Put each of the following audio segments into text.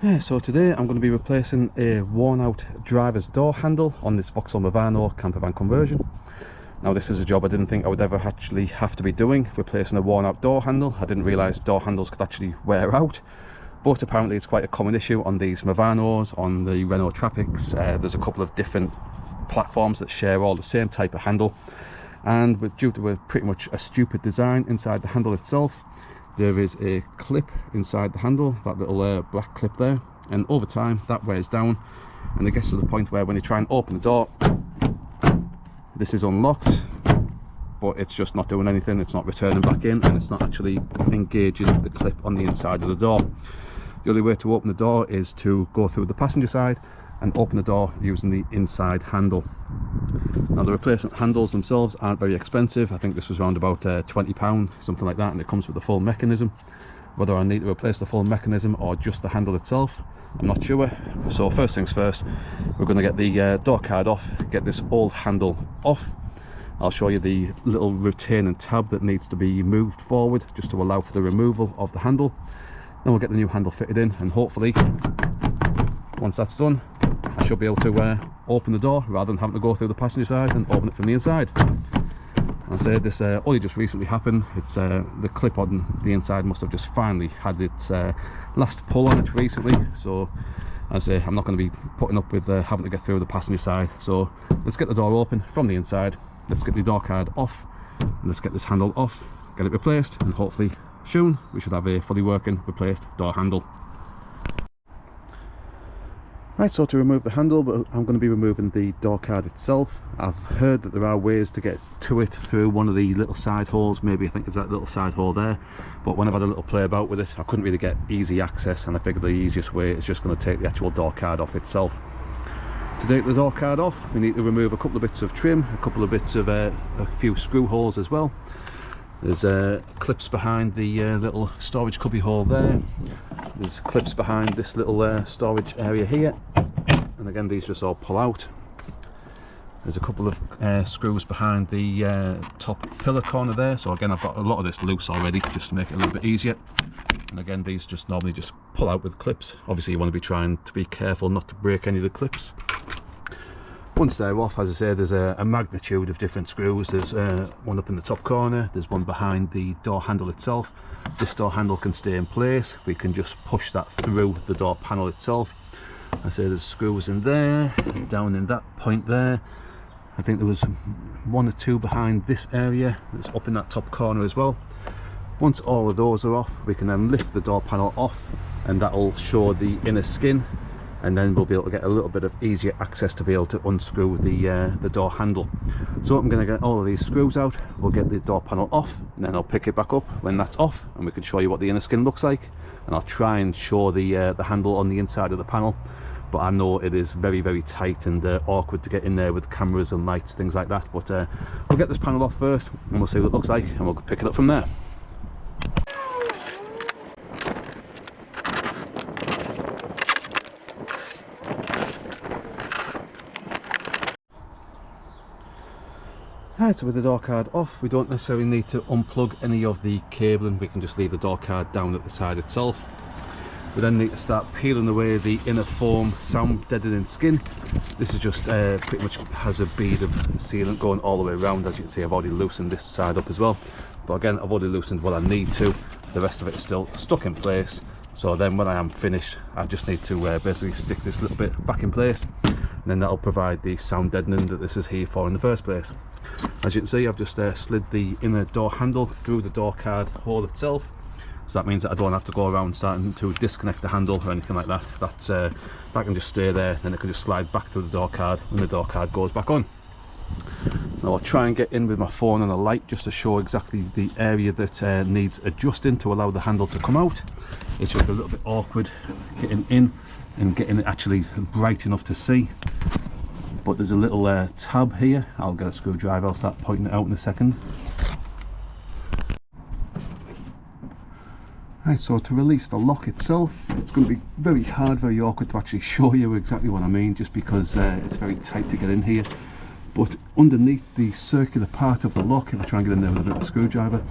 Yeah, so today I'm going to be replacing a worn out driver's door handle on this Vauxhall Movano camper van conversion. Now this is a job I didn't think I would ever actually have to be doing, replacing a worn out door handle. I didn't realise door handles could actually wear out, but apparently it's quite a common issue on these Movanos, on the Renault Traffics. There's a couple of different platforms that share all the same type of handle, and due to a pretty much a stupid design inside the handle itself, there is a clip inside the handle, that little black clip there, and over time that wears down and it gets to the point where when you try and open the door, this is unlocked, but it's just not doing anything. It's not returning back in, and it's not actually engaging the clip on the inside of the door. The only way to open the door is to go through the passenger side and open the door using the inside handle. Now the replacement handles themselves aren't very expensive. I think this was around about £20, something like that, and it comes with the full mechanism. Whether I need to replace the full mechanism or just the handle itself, I'm not sure. So first things first, we're going to get the door card off, get this old handle off. I'll show you the little retaining tab that needs to be moved forward just to allow for the removal of the handle. Then we'll get the new handle fitted in, and hopefully once that's done I should be able to open the door rather than having to go through the passenger side and open it from the inside. I say this only just recently happened. It's the clip on the inside must have just finally had its last pull on it recently, so as I say, I'm not going to be putting up with having to get through the passenger side. So let's get the door open from the inside, let's get the door card off, and let's get this handle off, get it replaced, and hopefully soon we should have a fully working replaced door handle. Right, so to remove the handle, but I'm going to be removing the door card itself. I've heard that there are ways to get to it through one of the little side holes, maybe I think it's that little side hole there, but when I've had a little play about with it, I couldn't really get easy access, and I figured the easiest way is just going to take the actual door card off itself. To take the door card off, we need to remove a couple of bits of trim, a couple of bits of a few screw holes as well. There's clips behind the little storage cubby hole there. There's clips behind this little storage area here, and again these just all pull out. There's a couple of screws behind the top pillar corner there, so again I've got a lot of this loose already just to make it a little bit easier. And again these just normally just pull out with clips. Obviously you want to be trying to be careful not to break any of the clips. Once they're off, as I say, there's a magnitude of different screws. There's one up in the top corner, there's one behind the door handle itself. This door handle can stay in place, we can just push that through the door panel itself. I say there's screws in there, down in that point there. I think there was one or two behind this area, that's up in that top corner as well. Once all of those are off, we can then lift the door panel off, and that'll show the inner skin, and then we'll be able to get a little bit of easier access to be able to unscrew the door handle. So I'm going to get all of these screws out, we'll get the door panel off, and then I'll pick it back up when that's off, and we can show you what the inner skin looks like. And I'll try and show the handle on the inside of the panel, but I know it is very, very tight and awkward to get in there with cameras and lights, things like that. But we'll get this panel off first, and we'll see what it looks like, and we'll pick it up from there. Right, so with the door card off, we don't necessarily need to unplug any of the cabling, we can just leave the door card down at the side itself. We then need to start peeling away the inner foam sound deadening skin. This is just pretty much has a bead of sealant going all the way around. As you can see, I've already loosened this side up as well, but again I've already loosened what I need to. The rest of it is still stuck in place, so then when I am finished I just need to basically stick this little bit back in place, and then that'll provide the sound deadening that this is here for in the first place. As you can see, I've just slid the inner door handle through the door card hole itself, so that means that I don't have to go around starting to disconnect the handle or anything like that. That can just stay there, then it can just slide back through the door card when the door card goes back on. Now I'll try and get in with my phone and a light just to show exactly the area that needs adjusting to allow the handle to come out. It's just a little bit awkward getting in and getting it actually bright enough to see. But there's a little tab here. I'll get a screwdriver, I'll start pointing it out in a second. Right, so to release the lock itself, it's going to be very hard, very awkward to actually show you exactly what I mean, just because it's very tight to get in here. But underneath the circular part of the lock, if I try and get in there with a bit of a screwdriver,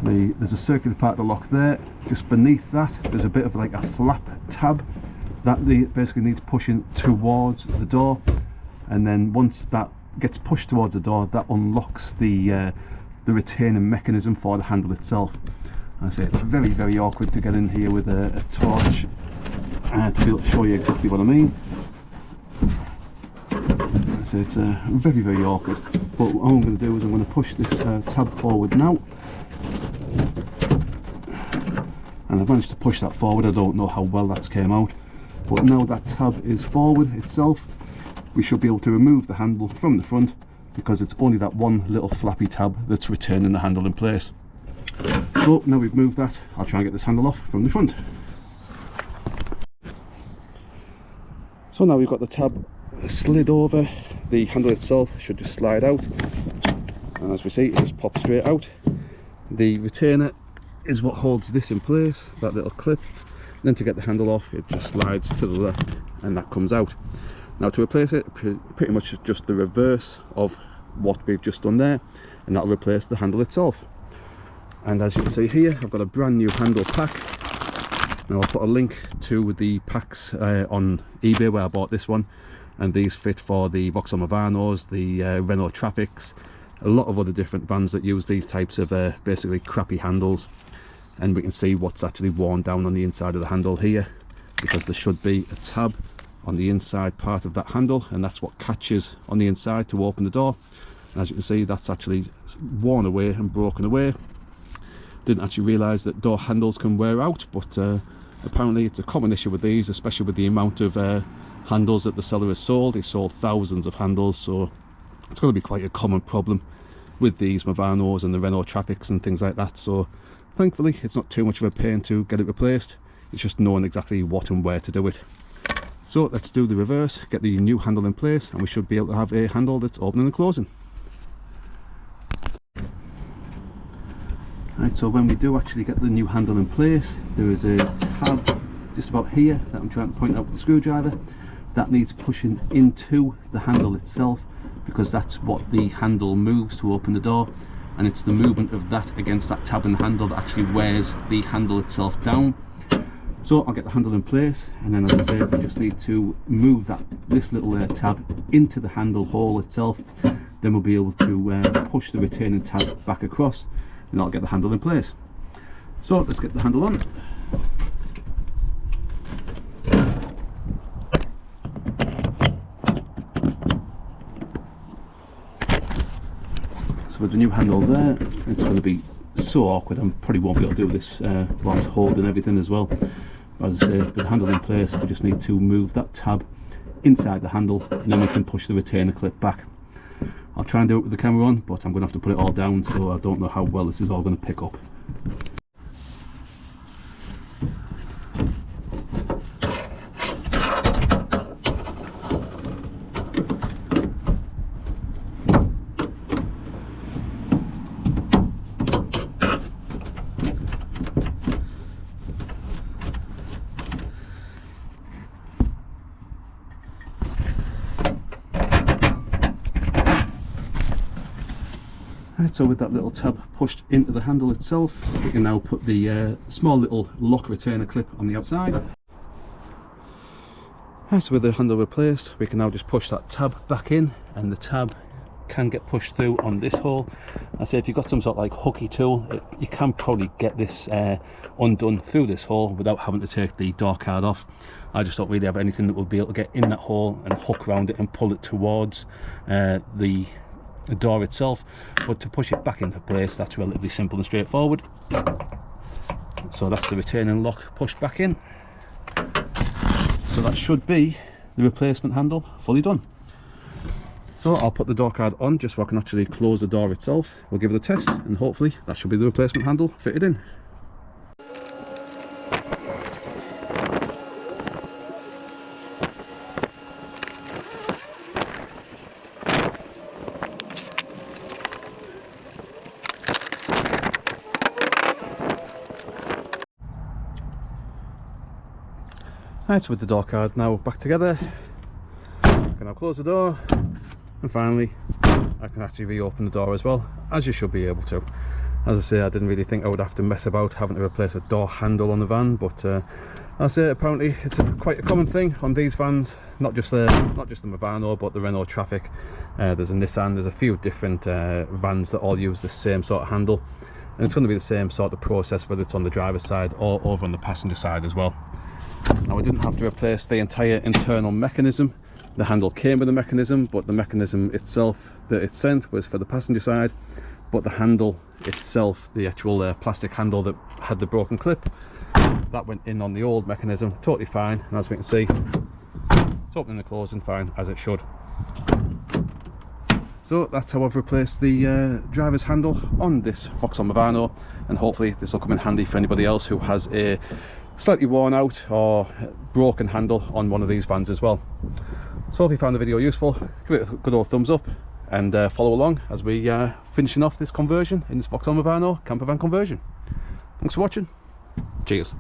there's a circular part of the lock there. Just beneath that, there's a bit of like a flap tab. that basically needs pushing towards the door, and then once that gets pushed towards the door, that unlocks the retaining mechanism for the handle itself. I say it's very, very awkward to get in here with a torch to be able to show you exactly what I mean. I say it's very, very awkward, but what I'm going to do is I'm going to push this tab forward now, and I've managed to push that forward. I don't know how well that's came out, but now that tab is forward itself, we should be able to remove the handle from the front, because it's only that one little flappy tab that's retaining the handle in place. So now we've moved that, I'll try and get this handle off from the front. So now we've got the tab slid over, the handle itself should just slide out, and as we see, it just pops straight out. The retainer is what holds this in place, that little clip. Then to get the handle off, it just slides to the left and that comes out. Now to replace it, pretty much just the reverse of what we've just done there, and that'll replace the handle itself. And as you can see here, I've got a brand new handle pack. Now I'll put a link to the packs on eBay where I bought this one, and these fit for the Vauxhall Movanos, the Renault Traffics, a lot of other different vans that use these types of basically crappy handles. And we can see what's actually worn down on the inside of the handle here, because there should be a tab on the inside part of that handle, and that's what catches on the inside to open the door. And as you can see, that's actually worn away and broken away. Didn't actually realise that door handles can wear out, but apparently it's a common issue with these, especially with the amount of handles that the seller has sold. He sold thousands of handles, so it's going to be quite a common problem with these Movanos and the Renault Traffics and things like that. So thankfully it's not too much of a pain to get it replaced, it's just knowing exactly what and where to do it. So let's do the reverse, get the new handle in place, and we should be able to have a handle that's opening and closing. Right, so when we do actually get the new handle in place, there is a tab just about here that I'm trying to point out with the screwdriver. That needs pushing into the handle itself, because that's what the handle moves to open the door, and it's the movement of that against that tab in the handle that actually wears the handle itself down. So I'll get the handle in place, and then as I say, we just need to move this little tab into the handle hole itself. Then we'll be able to push the retaining tab back across, and I'll get the handle in place. So let's get the handle on. So with the new handle there, it's going to be so awkward. I probably won't be able to do this whilst holding everything as well. As I say, with the handle in place, we just need to move that tab inside the handle, and then we can push the retainer clip back. I'll try and do it with the camera on, but I'm going to have to put it all down, so I don't know how well this is all going to pick up. Right, so with that little tab pushed into the handle itself, we can now put the small little lock retainer clip on the outside. Right, so with the handle replaced, we can now just push that tab back in, and the tab can get pushed through on this hole. I say if you've got some sort of like hooky tool, you can probably get this undone through this hole without having to take the door card off. I just don't really have anything that will be able to get in that hole and hook around it and pull it towards the door itself, but to push it back into place, that's relatively simple and straightforward. So that's the retaining lock pushed back in. So that should be the replacement handle fully done. So I'll put the door card on just so I can actually close the door itself. We'll give it a test, and hopefully that should be the replacement handle fitted in. Right, so with the door card now back together, I can now close the door, and finally I can actually reopen the door as well, as you should be able to. As I say, I didn't really think I would have to mess about having to replace a door handle on the van, but I say apparently it's quite a common thing on these vans, not just the Movano but the Renault Traffic. There's a Nissan, there's a few different vans that all use the same sort of handle, and it's going to be the same sort of process whether it's on the driver's side or over on the passenger side as well. Now, I didn't have to replace the entire internal mechanism. The handle came with a mechanism, but the mechanism itself that it sent was for the passenger side, but the handle itself, the actual plastic handle that had the broken clip, that went in on the old mechanism, totally fine, and as we can see, it's opening and closing fine as it should. So that's how I've replaced the driver's handle on this Vauxhall Movano, and hopefully this will come in handy for anybody else who has a slightly worn out or broken handle on one of these vans as well. So if you found the video useful, give it a good old thumbs up and follow along as we finishing off this conversion in this Vauxhall Movano camper van conversion. Thanks for watching. Cheers.